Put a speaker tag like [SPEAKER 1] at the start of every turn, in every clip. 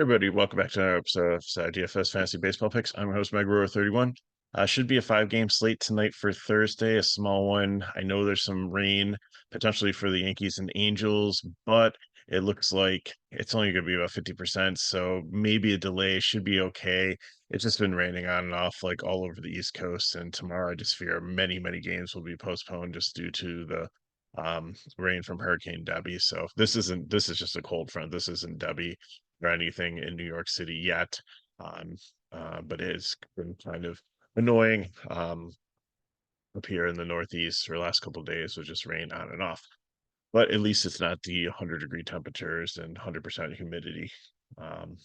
[SPEAKER 1] Everybody, welcome back to another episode of FSi DFS Fantasy Baseball Picks. I'm your host, Meg31. Should be a 5-game slate tonight for Thursday, a small one. I know there's some rain potentially for the Yankees and Angels, but it looks like it's only going to be about 50%, so maybe a delay should be okay. It's just been raining on and off like all over the East Coast, and tomorrow I just fear many games will be postponed just due to the rain from Hurricane Debbie. So this is just a cold front. This isn't Debbie or anything in New York City yet. Um, but it's been kind of annoying up here in the Northeast for the last couple of days with just rain on and off. But at least it's not the 100-degree temperatures and 100% humidity. Um,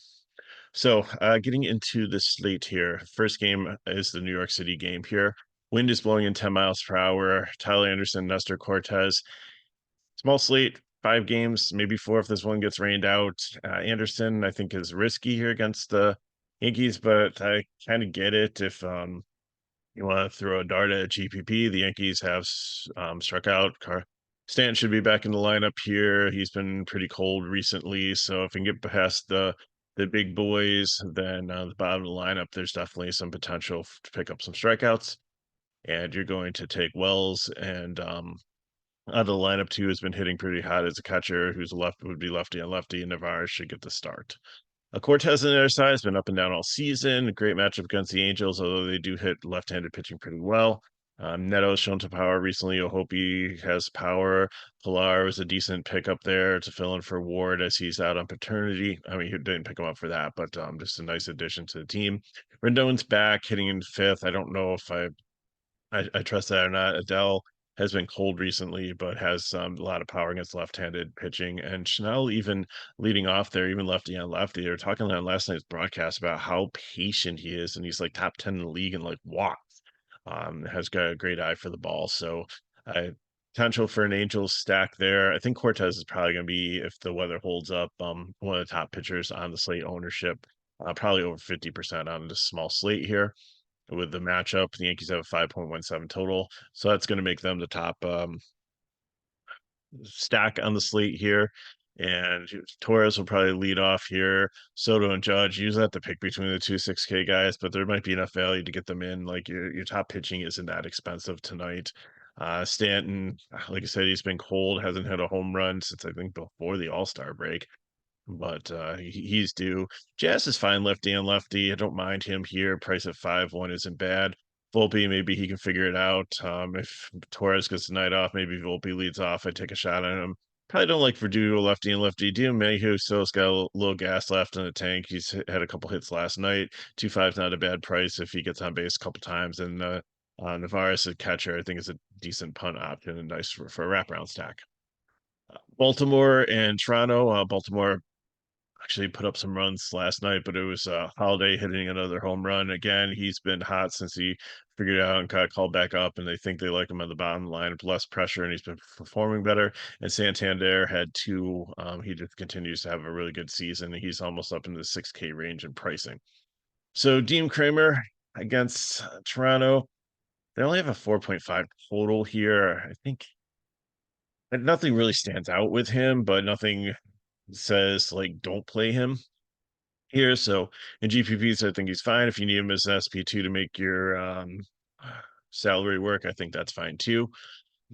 [SPEAKER 1] Getting into the slate here. First game is the New York City game here. Wind is blowing in 10 miles per hour. Tyler Anderson, Nestor Cortez. Small slate, 5 games, maybe 4 if this one gets rained out. Anderson, I think, is risky here against the Yankees, but I kind of get it if you want to throw a dart at GPP. The Yankees have struck out. Stanton should be back in the lineup here. He's been pretty cold recently, so if we can get past the big boys, then the bottom of the lineup, there's definitely some potential to pick up some strikeouts. And you're going to take Wells and out of the lineup too has been hitting pretty hot as a catcher who's would be lefty on lefty, and Navarre should get the start. Cortez on the other side has been up and down all season. A great matchup against the Angels, although they do hit left-handed pitching pretty well. Neto has shown to power recently. Ohope has power. Pilar was a decent pickup there to fill in for Ward as he's out on paternity. I mean, he didn't pick him up for that, but just a nice addition to the team. Rendon's back, hitting in fifth. I don't know if I trust that or not. Adele has been cold recently, but has a lot of power against left-handed pitching. And Chanel even leading off there, even lefty on lefty. They were talking on last night's broadcast about how patient he is, and he's like top 10 in the league and like walks. Has got a great eye for the ball. So potential for an Angels stack there. I think Cortez is probably going to be, if the weather holds up, one of the top pitchers on the slate ownership. Probably over 50% on this small slate here with the matchup. The Yankees have a 5.17 total, so that's going to make them the top stack on the slate here. And Torres will probably lead off here. Soto and Judge, usually have to pick between the two 6K guys, but there might be enough value to get them in. Like your top pitching isn't that expensive tonight. Stanton, like I said, he's been cold, hasn't hit a home run since I think before the All-Star break, but he's due. Jazz is fine lefty and lefty. I don't mind him here. Price at 5-1 isn't bad. Volpe, maybe he can figure it out. If Torres gets the night off, maybe Volpe leads off. I take a shot on him. Probably don't like Verdugo lefty and lefty. Mayhew still's got a little gas left in the tank. He's had a couple hits last night. 2.5 not a bad price if he gets on base a couple times. And Navarez, a catcher, I think is a decent punt option and nice for a wraparound stack. Baltimore and Toronto. Baltimore actually put up some runs last night, but it was Holiday hitting another home run. Again, he's been hot since he figured out and got called back up, and they think they like him on the bottom line, less pressure, and he's been performing better. And Santander had two. He just continues to have a really good season. He's almost up in the 6K range in pricing. So Dean Kramer against Toronto, they only have a 4.5 total here. I think nothing really stands out with him, but nothing says like don't play him here. So in GPPs, I think he's fine. If you need him as an SP2 to make your salary work, I think that's fine too.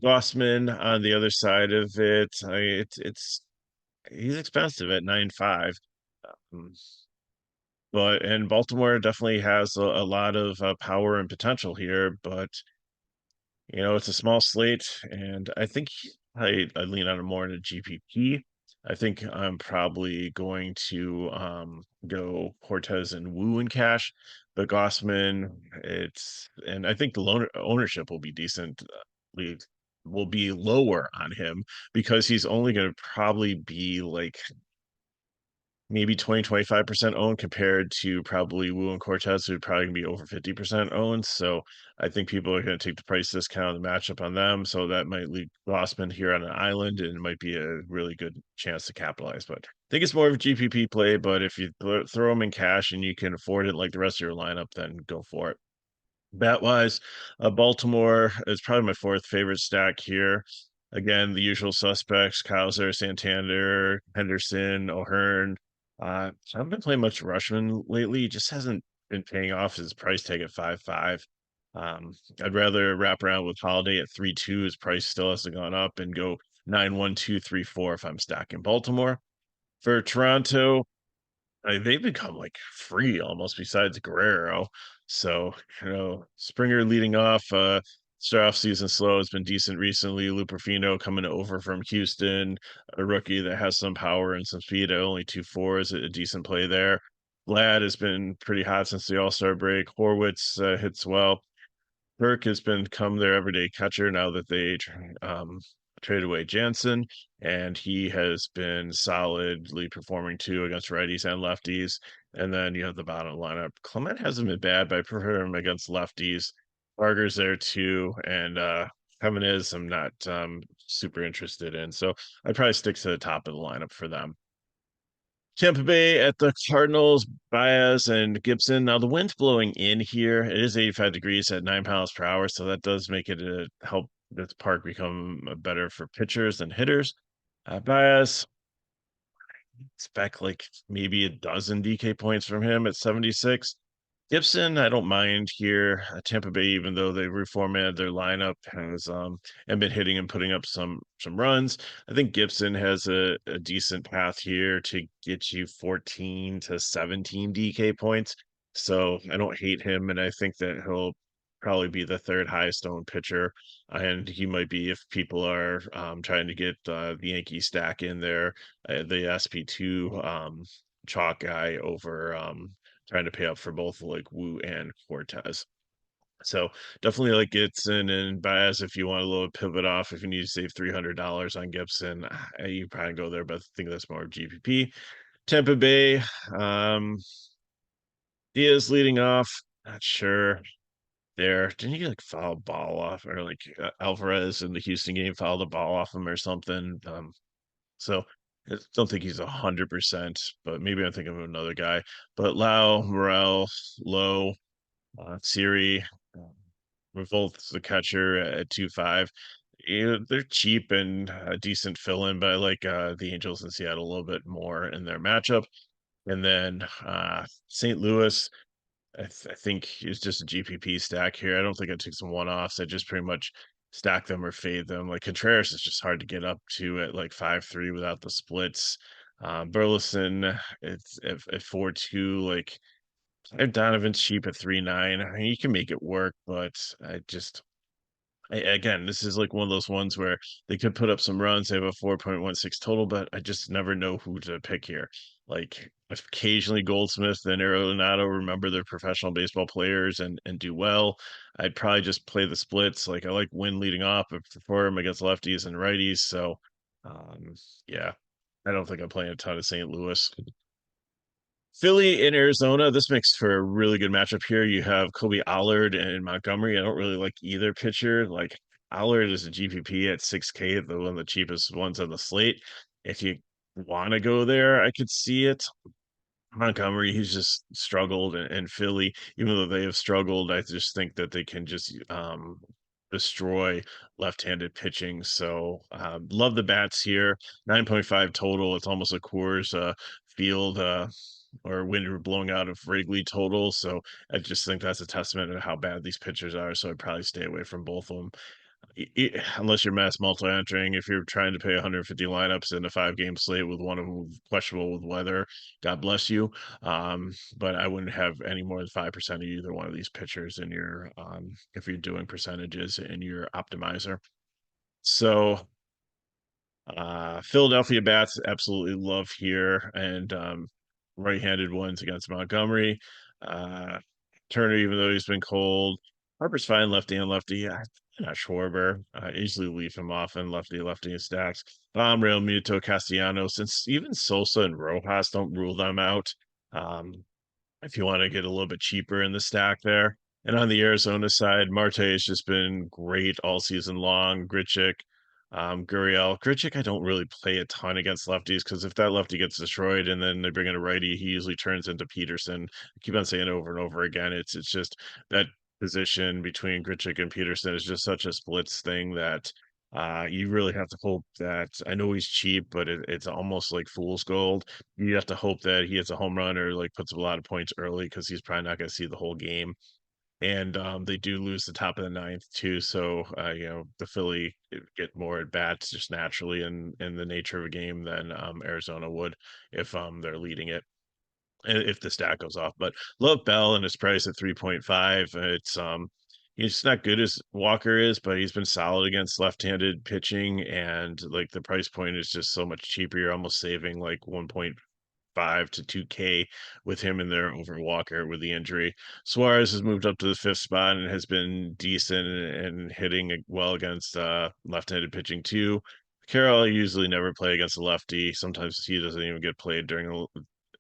[SPEAKER 1] Gossman on the other side of it, it's he's expensive at 9.5. Um, but and Baltimore definitely has a lot of power and potential here, but it's a small slate, and I think I lean on it more in a GPP. I think I'm probably going to go Cortez and Wu in cash, but Gossman, and I think the ownership will be decent. Will be lower on him because he's only going to probably be like maybe 25% owned compared to probably Wu and Cortez, who'd probably be over 50% owned. So I think people are going to take the price discount and the matchup on them. So that might leave Rossman here on an island, and it might be a really good chance to capitalize. But I think it's more of a GPP play. But if you throw them in cash and you can afford it like the rest of your lineup, then go for it. Bet wise, Baltimore is probably my fourth favorite stack here. Again, the usual suspects: Kaiser, Santander, Henderson, O'Hearn. I haven't been playing much Rushman lately. He just hasn't been paying off his price tag at 5.5. I'd rather wrap around with Holiday at 3.2. His price still hasn't gone up and go 9.1, 2, 3, 4 if I'm stacking Baltimore. For Toronto, they've become like free almost besides Guerrero. So, Springer leading off, start off season slow has been decent recently. Luperfino coming over from Houston, a rookie that has some power and some speed at only 2.4 is a decent play there. Vlad has been pretty hot since the All-Star break. Horwitz hits well. Burke has been come their everyday catcher now that they traded away Jansen, and he has been solidly performing too against righties and lefties. And then you have the bottom lineup. Clement hasn't been bad, but I prefer him against lefties. Barger's there too, and Jimenez I'm not super interested in. So I'd probably stick to the top of the lineup for them. Tampa Bay at the Cardinals, Baez and Gibson. Now the wind's blowing in here. It is 85 degrees at 9 miles per hour, so that does make it help this park become better for pitchers and hitters. Baez, expect like maybe a dozen DK points from him at 76. Gibson, I don't mind here. Tampa Bay, even though they reformatted their lineup, has and been hitting and putting up some runs. I think Gibson has a decent path here to get you 14 to 17 DK points. So I don't hate him, and I think that he'll probably be the third highest owned pitcher. And he might be if people are trying to get the Yankee stack in there, the SP2 chalk guy over trying to pay up for both like Wu and Cortez. So definitely like Gibson and Baez if you want a little pivot off. If you need to save $300 on Gibson, you probably go there, but I think that's more GPP. Tampa Bay, um, Diaz leading off. Not sure there. Didn't he like foul ball off or like Alvarez in the Houston game fouled the ball off him or something? So I don't think he's 100%, but maybe I'm thinking of another guy. But Lau, Morel, Lowe, Siri, um, Revolt the catcher at 2.5. They're cheap and a decent fill in, but I like the Angels in Seattle a little bit more in their matchup. And then St. Louis, I think it's just a GPP stack here. I don't think I took some one offs. I just pretty much stack them or fade them. Like Contreras is just hard to get up to at like 5.3 without the splits. Burleson, it's at 4.2. Like Donovan's cheap at 3.9. I mean, you can make it work, but again, this is like one of those ones where they could put up some runs. They have a 4.16 total, but I just never know who to pick here. Like occasionally Goldsmith and Arenado remember they're professional baseball players and do well. I'd probably just play the splits. Like I like Win leading off, but prefer him against lefties and righties. So um yeah, I don't think I'm playing a ton of St. Louis. Philly in Arizona, this makes for a really good matchup here. You have Kobe Allard and Montgomery. I don't really like either pitcher. Like Allard is a GPP at 6K, the one of the cheapest ones on the slate. If you want to go there, I could see it. Montgomery, he's just struggled, and Philly, even though they have struggled, I just think that they can just destroy left-handed pitching. So love the bats here. 9.5 total. It's almost a Coors Field or wind blowing out of Wrigley total. So I just think that's a testament to how bad these pitchers are. So I'd probably stay away from both of them unless you're mass multi-entering. If you're trying to pay 150 lineups in a 5 game slate with one of them questionable with weather, God bless you. But I wouldn't have any more than 5% of either one of these pitchers in your if you're doing percentages in your optimizer. So Philadelphia bats absolutely love here, and right-handed ones against Montgomery. Uh, Turner, even though he's been cold, Harper's fine lefty and lefty. Not Schwarber. Easily leave him off and lefty in stacks. Real Muto, Castellanos, since even Sosa and Rojas don't rule them out. Um, if you want to get a little bit cheaper in the stack there. And on the Arizona side, Marte has just been great all season long. Grichuk, Gurriel. Grichuk, I don't really play a ton against lefties because if that lefty gets destroyed and then they bring in a righty, he usually turns into Peterson. I keep on saying over and over again. It's just that position between Grichuk and Peterson is just such a splits thing that You really have to hope that I know he's cheap, but it's almost like fool's gold. You have to hope that he hits a home run or like puts up a lot of points early because he's probably not going to see the whole game. And they do lose the top of the ninth too, so the Philly get more at bats just naturally in the nature of a game than Arizona would if they're leading it if the stat goes off. But love Bell and his price at 3.5. He's not good as Walker is, but he's been solid against left-handed pitching, and like the price point is just so much cheaper. You're almost saving like 1.5 to 2K with him in there over Walker with the injury. Suarez has moved up to the fifth spot and has been decent and hitting well against left-handed pitching too. Carroll usually never play against a lefty. Sometimes he doesn't even get played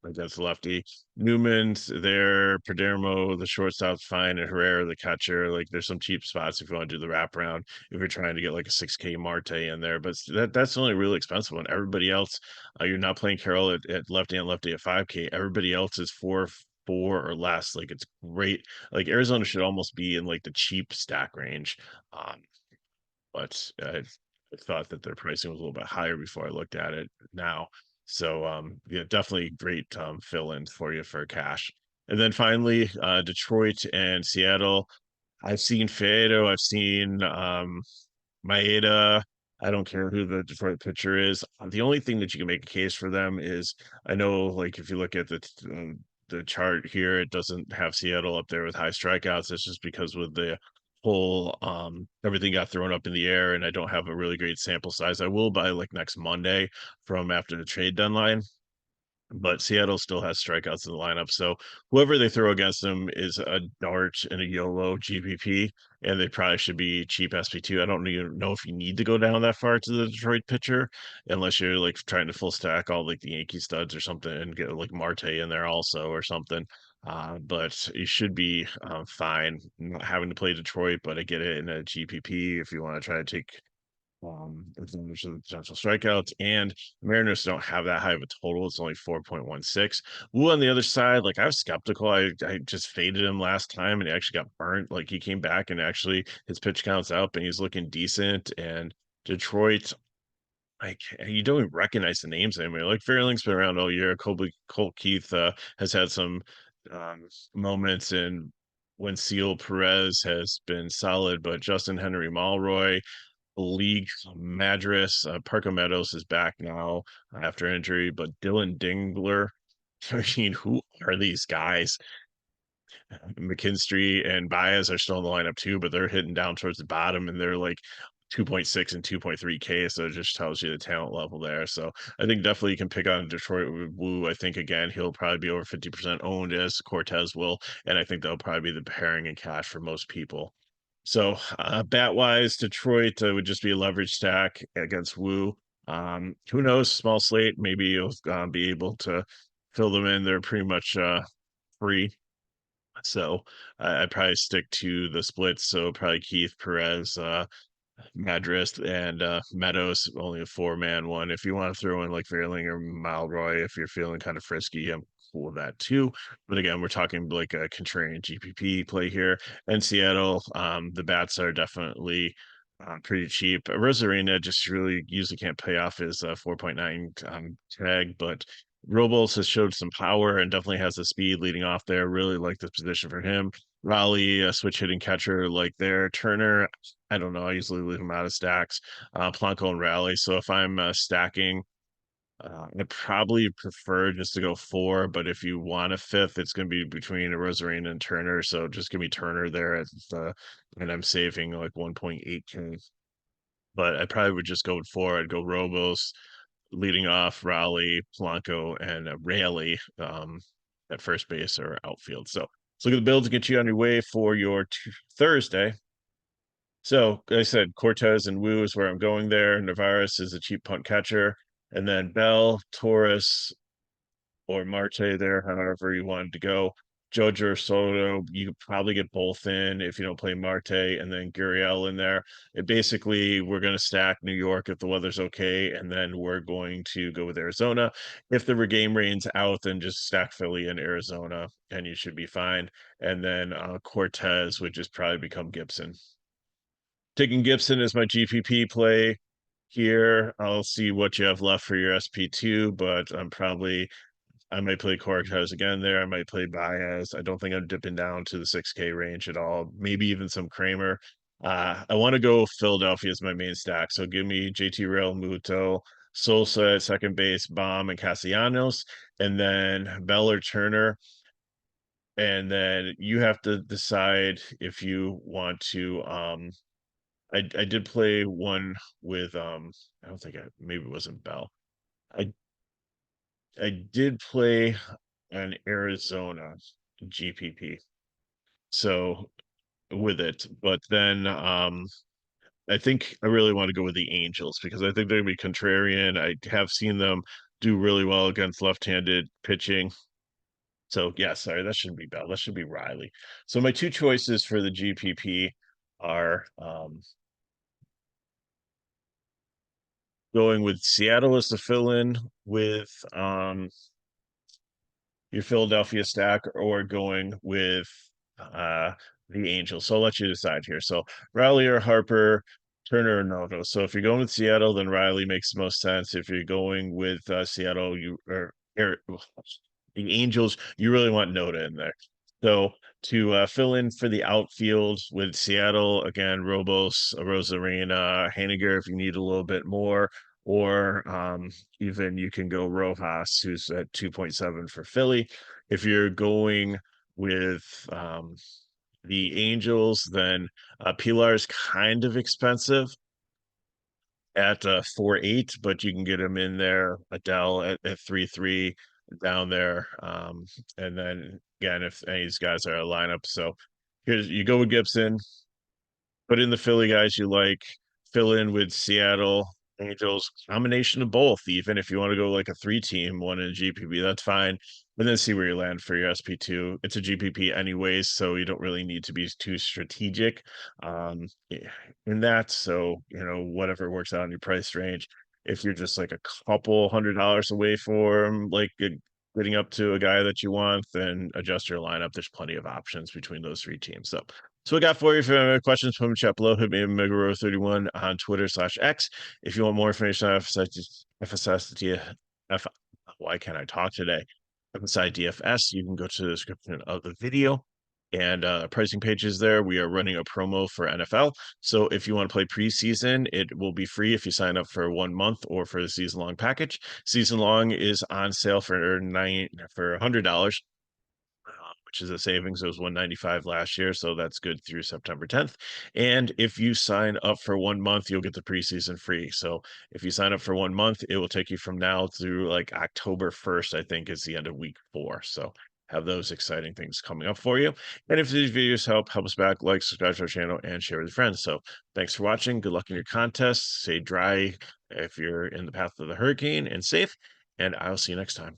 [SPEAKER 1] against the lefty. Newman's there, Padermo, the shortstop's fine, and Herrera, the catcher. Like, there's some cheap spots if you want to do the wraparound. If you're trying to get like a 6K Marte in there, but that's the only really expensive one. Everybody else, you're not playing Carroll at lefty and lefty at 5K. Everybody else is four or less. Like, it's great. Like, Arizona should almost be in like the cheap stack range. Um, but I thought that their pricing was a little bit higher before I looked at it now. So yeah, definitely great fill-in for you for cash. And then finally, Detroit and Seattle. I've seen Fado, I've seen Maeda. I don't care who the Detroit pitcher is. The only thing that you can make a case for them is I know, like if you look at the chart here, it doesn't have Seattle up there with high strikeouts. It's just because with the whole everything got thrown up in the air, and I don't have a really great sample size. I will by like next Monday from after the trade deadline, but Seattle still has strikeouts in the lineup. So whoever they throw against them is a dart and a YOLO GPP, and they probably should be cheap SP2. I don't even know if you need to go down that far to the Detroit pitcher, unless you're like trying to full stack all like the Yankee studs or something and get like Marte in there also or something. But you should be fine not having to play Detroit, but I get it in a GPP if you want to try to take advantage of the potential strikeouts. And the Mariners don't have that high of a total. It's only 4.16. Woo on the other side, like I was skeptical. I just faded him last time and he actually got burnt. Like he came back and actually his pitch counts up and he's looking decent. And Detroit, like you don't even recognize the names anymore. Like Fairling's been around all year. Colt Keith has had some moments, and when Seal Perez has been solid, but Justin Henry Malroy, league Madras. Parker Meadows is back now after injury, but Dylan Dingler. I mean, who are these guys? McKinstry and Baez are still in the lineup too, but they're hitting down towards the bottom and they're like 2.6 and 2.3K. So it just tells you the talent level there. So I think definitely you can pick on Detroit with Woo. I think again, he'll probably be over 50% owned as Cortez will. And I think that'll probably be the pairing in cash for most people. So bat wise, Detroit would just be a leverage stack against Woo. Who knows? Small slate. Maybe you'll be able to fill them in. They're pretty much free, so I'd probably stick to the splits. So probably Keith, Perez, Madras, and Meadows, only a four-man one. If you want to throw in like Fairling or Malroy, if you're feeling kind of frisky, I'm cool with that too. But again, we're talking like a contrarian GPP play here. And Seattle, the bats are definitely pretty cheap. Rosarina just really usually can't pay off his 4.9 tag, but Robles has showed some power and definitely has the speed leading off there. Really like this position for him. Raleigh, a switch hitting catcher like there. Turner, I don't know. I usually leave him out of stacks. Blanco and Raleigh. So if I'm stacking, I probably prefer just to go four. But if you want a fifth, it's going to be between a Rosarina and Turner. So just give me Turner there and I'm saving like 1.8K. But I probably would just go with four. I'd go Robos, leading off Raleigh, Blanco, and Raleigh at first base or outfield. So look at the build to get you on your way for your Thursday. So like I said, Cortez and Wu is where I'm going there. Navarez is a cheap punt catcher. And then Bell, Torres, or Marte there, however you wanted to go. Jojo or Soto, you could probably get both in if you don't play Marte, and then Gurriel in there. It basically, we're going to stack New York if the weather's okay, and then we're going to go with Arizona. If the game rain's out, then just stack Philly and Arizona, and you should be fine. And then Cortez would just probably become Gibson. Taking Gibson as my GPP play here. I'll see what you have left for your SP2, but I might play Cortez again there. I might play Baez. I don't think I'm dipping down to the 6K range at all. Maybe even some Kramer. I want to go Philadelphia as my main stack. So give me JT Real Muto, Sosa at second base, Bomb and Castellanos, and then Bell or Turner. And then you have to decide if you want to I did play one with I don't think maybe it wasn't Bell. I I did play an Arizona GPP. So with it, but then I think I really want to go with the Angels because I think they're gonna be contrarian. I have seen them do really well against left-handed pitching. So yeah, sorry, that shouldn't be Bell. That should be Riley. So my two choices for the GPP are going with Seattle as the fill-in with your Philadelphia stack or going with the Angels. So I'll let you decide here. So Riley or Harper, Turner or Noto. So if you're going with Seattle, then Riley makes the most sense. If you're going with Seattle, the Angels, you really want Noda in there. So to fill in for the outfield with Seattle, again, Robos, Rosarina, Haniger if you need a little bit more, or even you can go Rojas, who's at 2.7 for Philly. If you're going with the Angels, then Pilar's kind of expensive at 4.8, but you can get him in there. Adele at 3.3 down there. And then again, if any of these guys are a lineup, so here's you go with Gibson, put in the Philly guys you like, fill in with Seattle Angels, combination of both. Even if you want to go like a three-team one in a GPP, that's fine. And then see where you land for your SP2. It's a GPP anyways, so you don't really need to be too strategic in that. So, whatever works out in your price range. If you're just like a couple $100 away from like getting up to a guy that you want, then adjust your lineup. There's plenty of options between those three teams. So I got for you. If you have any questions, put them in the chat below. Hit me at Megaro31 on Twitter/X. If you want more information on FSi why can't I talk today? FSi DFS, you can go to the description of the video and pricing pages there. We are running a promo for NFL. So if you want to play preseason, it will be free if you sign up for 1 month or for the season long package. Season long is on sale for $100, which is a savings. It was 195 last year, so that's good through September 10th. And if you sign up for 1 month, you'll get the preseason free. So if you sign up for 1 month, it will take you from now through like October 1st, I think is the end of week 4. So have those exciting things coming up for you. And if these videos help us back, like, subscribe to our channel, and share with your friends. So thanks for watching. Good luck in your contests. Stay dry if you're in the path of the hurricane and safe. And I'll see you next time.